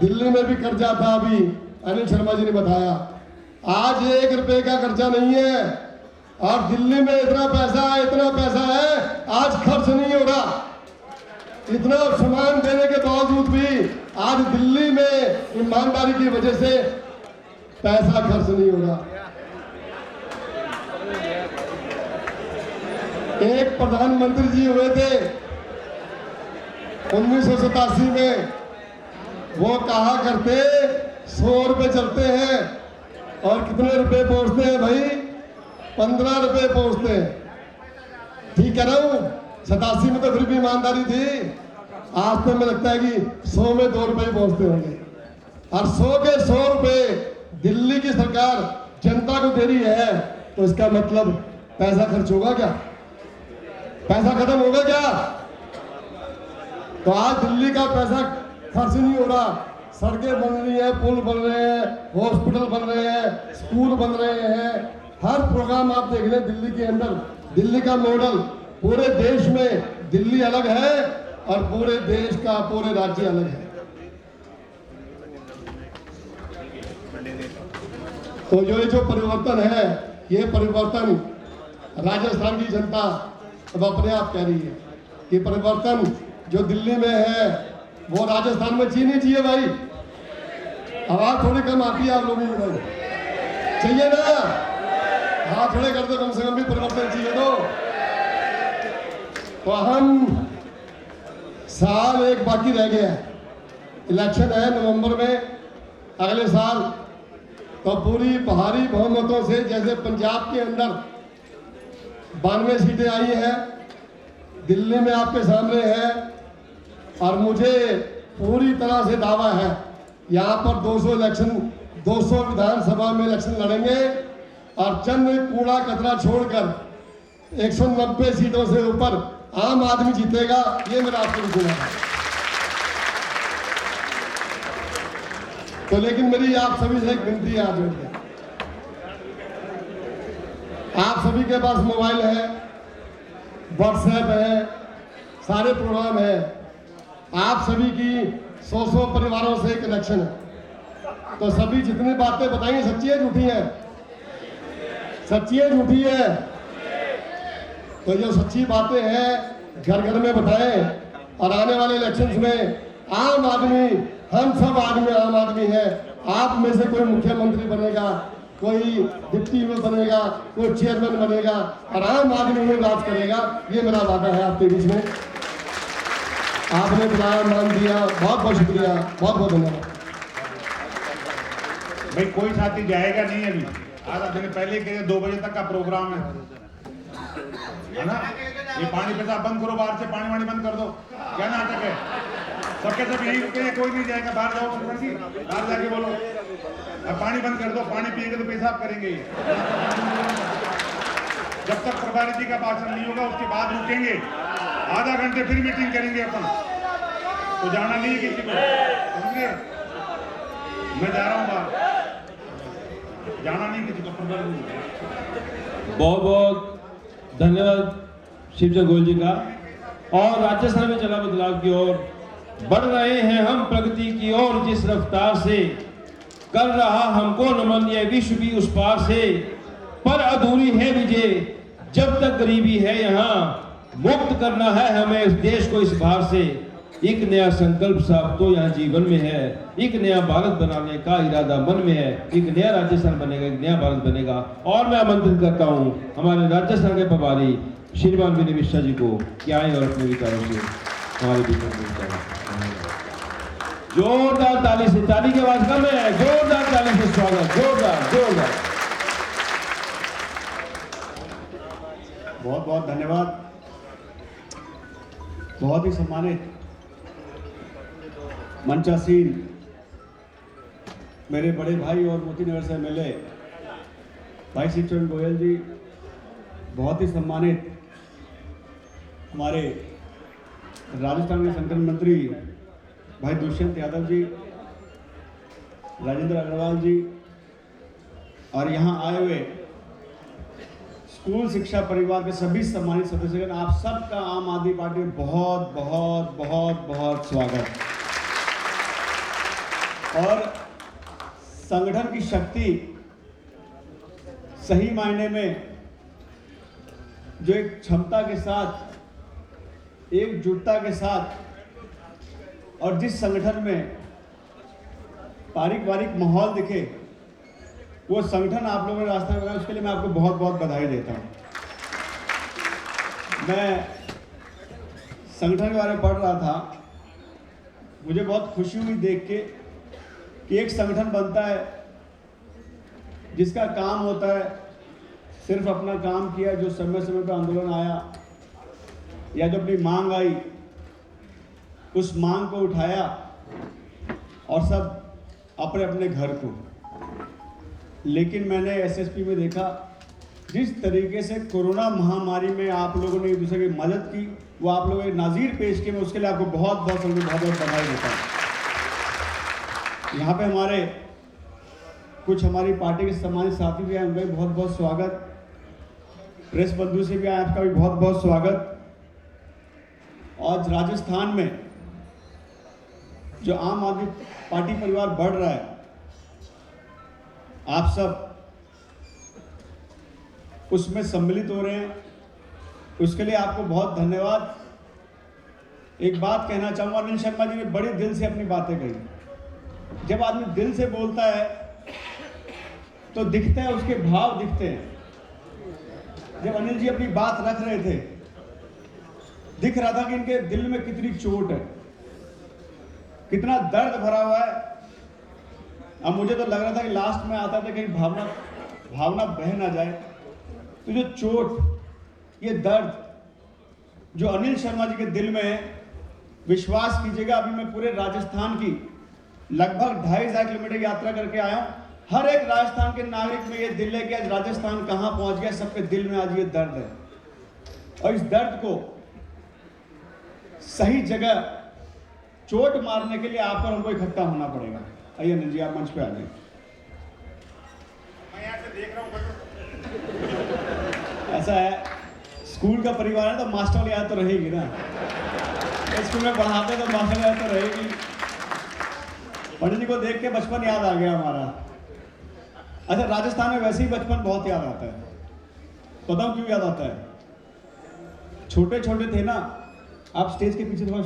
दिल्ली में भी कर्जा था, अभी अनिल शर्मा जी ने बताया। आज 1 रुपए का कर्जा नहीं है, और दिल्ली में इतना पैसा है, आज खर्च नहीं हो रहा। इतना सामान देने के बावजूद भी आज दिल्ली में ईमानदारी की वजह से पैसा खर्च नहीं हो रहा। एक प्रधानमंत्री जी हुए थे 1987 में, वो कहा करते 100 रुपए चलते हैं और कितने रुपए पहुंचते हैं भाई? 15 रुपए पहुंचते हैं। ठीक कह रहा हूं? 87 में तो फिर भी ईमानदारी थी। आज तो हमें लगता है कि 100 में 2 रुपए पहुंचते होंगे, और 100 के 100 रुपए दिल्ली की सरकार जनता को दे रही है, तो इसका मतलब पैसा खर्च होगा क्या? पैसा खत्म होगा क्या? तो आज दिल्ली का पैसा खर्च नहीं हो रहा। सड़कें बन रही हैं, पुल बन रहे हैं, हॉस्पिटल बन रहे हैं, स्कूल बन रहे हैं। हर प्रोग्राम आप देख लें दिल्ली के अंदर। दिल्ली का मॉडल पूरे देश में दिल्ली अलग है, और पूरे देश का पूरे राज्य अलग है। तो ये जो परिवर्तन है, ये परिवर्तन राजस्थान की जनता अब अपने आप कह रही है कि परिवर्तन जो दिल्ली में है वो राजस्थान में चाहिए चाहिए भाई। आवाज थोड़ी कम आती है आप लोगों को, चाहिए ना? हाथ खड़े कर दो, कम से कम भी परिवर्तन चाहिए। तो हम साल एक बाकी रह गया है, इलेक्शन है नवंबर में अगले साल। तो पूरी भारी बहुमतों से, जैसे पंजाब के अंदर 92 सीटें आई हैं, दिल्ली में आपके सामने है, और मुझे पूरी तरह से दावा है यहाँ पर 200 विधानसभा में इलेक्शन लड़ेंगे, और चंद कूड़ा कचरा छोड़कर 190 सीटों से ऊपर आम आदमी जीतेगा। ये मेरा आपको विश्वास है। तो लेकिन मेरी आप सभी से एक विनती है, आज आप सभी के पास मोबाइल है, व्हाट्सएप है, सारे प्रोग्राम है। आप सभी की 100 परिवारों से कनेक्शन है। तो सभी जितनी बातें बताएंगे, सच्ची है झूठी है? सच्ची है झूठी है? तो जो सच्ची बातें हैं घर घर में बताएं, और आने वाले इलेक्शंस में आम आदमी, हम सब आदमी आम आदमी है। आप में से कोई मुख्यमंत्री बनेगा, कोई डिप्टी में बनेगा, कोई चेयरमैन बनेगा, और आम आदमी ही राज करेगा। ये मेरा वादा है आपके बीच में। आपने बुलाया, मान दिया, बहुत बहुत शुक्रिया, बहुत बहुत धन्यवाद। भाई कोई साथी जाएगा नहीं अभी, आधा दिन पहले के 2 बजे तक का प्रोग्राम है ना? ये पानी पेशाब बंद करो, बाहर से पानी वानी बंद कर दो। क्या नाटक है? सबके सब यही रुके हैं, कोई नहीं जाएगा। बाहर जाओ, बाहर जाके बोलो, अब पानी बंद कर दो। पानी पिएंगे तो पेशाब करेंगे। जब तक प्रभारी जी का भाषण नहीं होगा उसके बाद रुकेंगे, आधा घंटे फिर मीटिंग करेंगे अपन। तो जाना नहीं है किसी को, समझे? मैं जा रहा हूँ बाहर, जाना नहीं किसी को। बहुत बहुत धन्यवाद शिवचंद्र गोयल जी का। और राजस्थान में चला बदलाव की ओर बढ़ रहे हैं हम, प्रगति की ओर जिस रफ्तार से कर रहा हमको नमन, ये विश्व भी उस पार से। पर अधूरी है विजय जब तक गरीबी है यहाँ, मुक्त करना है हमें इस देश को इस भार से। एक नया संकल्प साहब तो यहाँ जीवन में है, एक नया भारत बनाने का इरादा मन में है। एक नया राजस्थान बनेगा, एक नया भारत बनेगा। और मैं आमंत्रित करता हूँ हमारे राजस्थान के प्रभारी श्रीमान विनय मिश्रा जी को कि आए और अपने विचारों से हमारे बीच में जोरदार ताली से, ताली की आवाज कम है, जोरदार ताली से स्वागत, जोरदार जोरदार। बहुत बहुत धन्यवाद। बहुत ही सम्मानित मंचासीन मेरे बड़े भाई और मोतीनगर से मिले भाई शिवचंद्र गोयल जी, बहुत ही सम्मानित हमारे राजस्थान के संगठन मंत्री भाई दुष्यंत यादव जी, राजेंद्र अग्रवाल जी, और यहाँ आए हुए स्कूल शिक्षा परिवार के सभी सम्मानित सदस्यगण, आप सबका आम आदमी पार्टी में बहुत बहुत बहुत बहुत स्वागत। और संगठन की शक्ति सही मायने में जो एक क्षमता के साथ, एकजुटता के साथ और जिस संगठन में पारिवारिक माहौल दिखे, वो संगठन आप लोगों ने रास्ता बनाया, उसके लिए मैं आपको बहुत बहुत बधाई देता हूँ। मैं संगठन के बारे में पढ़ रहा था, मुझे बहुत खुशी हुई देख के कि एक संगठन बनता है जिसका काम होता है सिर्फ अपना काम किया, जो समय समय पर आंदोलन आया या जो अपनी मांग आई उस मांग को उठाया और सब अपने अपने घर को। लेकिन मैंने एसएसपी में देखा जिस तरीके से कोरोना महामारी में आप लोगों ने एक दूसरे की मदद की, वो आप लोगों ने नाज़ीर पेश किए, मैं उसके लिए आपको बहुत बहुत बधाई देता हूँ। यहाँ पे हमारे कुछ हमारी पार्टी के सम्मानित साथी भी आए, उनका भी बहुत बहुत स्वागत। प्रेस बंधु से भी आए, आपका भी बहुत बहुत स्वागत। आज राजस्थान में जो आम आदमी पार्टी परिवार बढ़ रहा है, आप सब उसमें सम्मिलित हो रहे हैं, उसके लिए आपको बहुत धन्यवाद। एक बात कहना चाहूँगा, अनिल शर्मा जी ने बड़े दिल से अपनी बातें कही। जब आदमी दिल से बोलता है तो दिखता है, उसके भाव दिखते हैं। जब अनिल जी अपनी बात रख रहे थे, दिख रहा था कि इनके दिल में कितनी चोट है, कितना दर्द भरा हुआ है। अब मुझे तो लग रहा था कि लास्ट में आता था कहीं भावना बह ना जाए। तो जो चोट, ये दर्द जो अनिल शर्मा जी के दिल में है, विश्वास कीजिएगा, अभी मैं पूरे राजस्थान की लगभग 2,500 किलोमीटर यात्रा करके आया हूँ। हर एक राजस्थान के नागरिक में ये दिल है कि आज राजस्थान कहाँ पहुँच गया, सबके दिल में आज ये दर्द है। और इस दर्द को सही जगह चोट मारने के लिए आप पर हमको इकट्ठा होना पड़ेगा। आइए अनिल जी, आप मंच पे आ जाइए। मैं यहाँ से देख रहा हूँ। ऐसा है, स्कूल का परिवार है तो मास्टर वाली याद तो रहेगी ना। स्कूल में पढ़ाते तो मास्टर याद तो रहेगी। पंडित जी को देख के बचपन याद आ गया हमारा। अच्छा, राजस्थान में वैसे ही बचपन बहुत याद आता है। बताऊं क्यों याद आता है? छोटे छोटे थे ना, आप स्टेज के पीछे थोड़ा।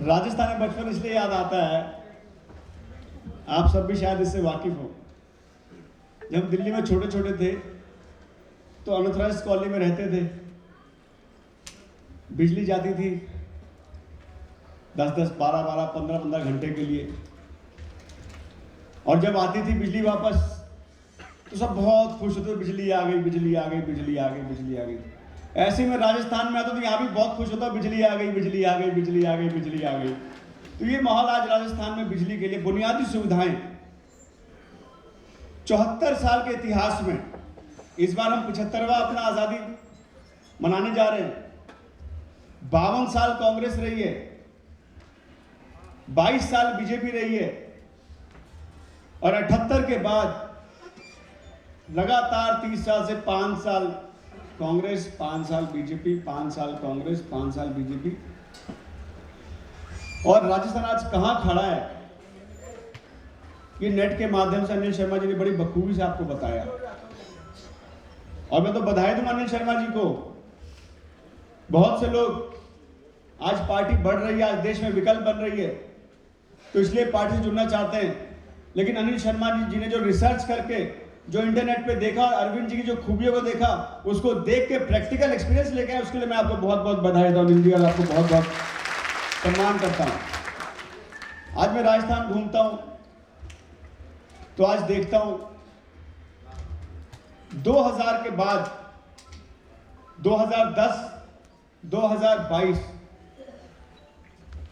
राजस्थान में बचपन इसलिए याद आता है, आप सब भी शायद इससे वाकिफ हो। जब दिल्ली में छोटे छोटे थे तो अनथराइज्ड कॉलोनी में रहते थे, बिजली जाती थी 10-10, 12-12, 15-15 घंटे के लिए, और जब आती थी बिजली वापस तो सब बहुत खुश होते, बिजली आ गई, बिजली आ गई, बिजली आ गई, बिजली आ गई। ऐसे में राजस्थान में आता तो यहाँ भी बहुत खुश होता, बिजली आ गई, बिजली आ गई, बिजली आ गई, बिजली आ गई। तो ये माहौल आज राजस्थान में बिजली के लिए बुनियादी सुविधाएं 74 साल के इतिहास में, इस बार हम 75वां अपना आज़ादी मनाने जा रहे हैं। 52 साल कांग्रेस रही है, 22 साल बीजेपी रही है, और 78 के बाद लगातार 30 साल से 5 साल कांग्रेस, 5 साल बीजेपी, 5 साल कांग्रेस, 5 साल बीजेपी। और राजस्थान आज कहां खड़ा है, ये नेट के माध्यम से अनिल शर्मा जी ने बड़ी बखूबी से आपको बताया। और मैं तो बधाई दूं अनिल शर्मा जी को। बहुत से लोग, आज पार्टी बढ़ रही है, आज देश में विकल्प बन रही है, तो इसलिए पार्टी से जुड़ना चाहते हैं। लेकिन अनिल शर्मा जी ने जो रिसर्च करके, जो इंटरनेट पे देखा, अरविंद जी की जो खूबियों को देखा, उसको देख के प्रैक्टिकल एक्सपीरियंस लेके आए, उसके लिए मैं आपको बहुत बहुत बधाई देता हूँ अनिल जी, और आपको बहुत बहुत सम्मान करता हूँ। आज मैं राजस्थान घूमता हूँ तो आज देखता हूँ 2000 के बाद 2010, 2022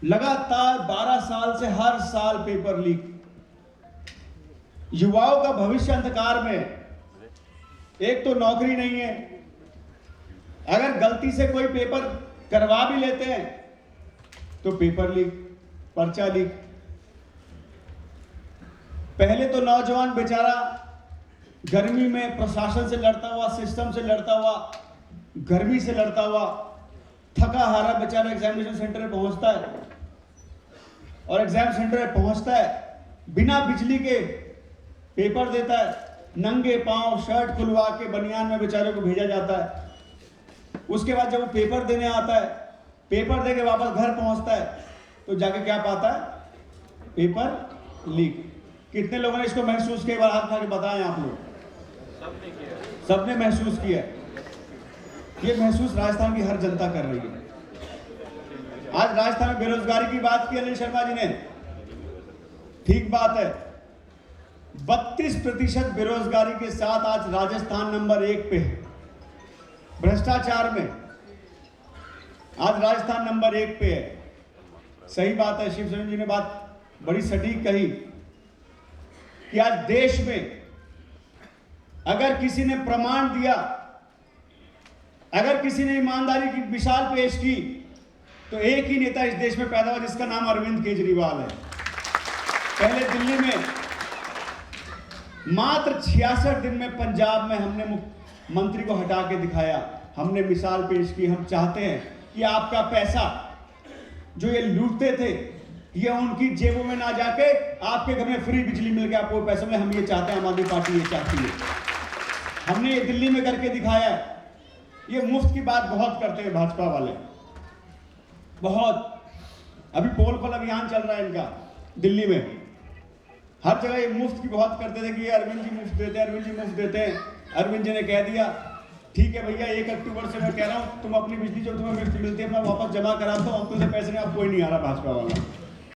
लगातार 12 साल से हर साल पेपर लीक। युवाओं का भविष्य अंधकार में। एक तो नौकरी नहीं है, अगर गलती से कोई पेपर करवा भी लेते हैं तो पेपर लीक, पर्चा लीक। पहले तो नौजवान बेचारा गर्मी में प्रशासन से लड़ता हुआ, सिस्टम से लड़ता हुआ, गर्मी से लड़ता हुआ, थका हारा बेचारा एग्जामिनेशन सेंटर में पहुंचता है। और एग्जाम सेंटर में पहुंचता है, बिना बिजली के पेपर देता है, नंगे पांव शर्ट खुलवा के बनियान में बेचारे को भेजा जाता है। उसके बाद जब वो पेपर देने आता है, पेपर दे के वापस घर पहुंचता है, तो जाके क्या पाता है? Paper leak. कितने लोगों ने इसको महसूस किया? एक बार हाथ उठा के बताएं आप लोग। सबने महसूस किया है। ये महसूस राजस्थान की हर जनता कर रही है। आज राजस्थान में बेरोजगारी की बात की अनिल शर्मा जी ने, ठीक बात है। 32% बेरोजगारी के साथ आज राजस्थान नंबर 1 पे है। भ्रष्टाचार में आज राजस्थान नंबर 1 पे है। सही बात है, शिव सोरेन जी ने बात बड़ी सटीक कही कि आज देश में अगर किसी ने प्रमाण दिया, अगर किसी ने ईमानदारी की मिसाल पेश की, तो एक ही नेता इस देश में पैदा हुआ जिसका नाम अरविंद केजरीवाल है। पहले दिल्ली में मात्र 66 दिन में पंजाब में हमने मंत्री को हटा के दिखाया, हमने मिसाल पेश की। हम चाहते हैं कि आपका पैसा जो ये लूटते थे, ये उनकी जेबों में ना जाके आपके घर में फ्री बिजली मिल के आपको पैसे में, हम ये चाहते हैं, आम आदमी पार्टी ये चाहती है। हमने ये दिल्ली में करके दिखाया है। ये मुफ्त की बात बहुत करते हैं भाजपा वाले, बहुत। अभी पोल खोल अभियान चल रहा है इनका दिल्ली में, हर जगह ये मुफ्त की बहुत करते थे कि ये अरविंद जी मुफ्त देते हैं, अरविंद जी मुफ्त देते हैं। अरविंद जी ने कह दिया, ठीक है भैया, 1 अक्टूबर से मैं कह रहा हूं, तुम अपनी बिजली जो तुम्हें मुफ्त मिलती है अपना वापस जमा करा दो, हमको से पैसे नहीं, अब कोई नहीं आ रहा भाजपा वाला।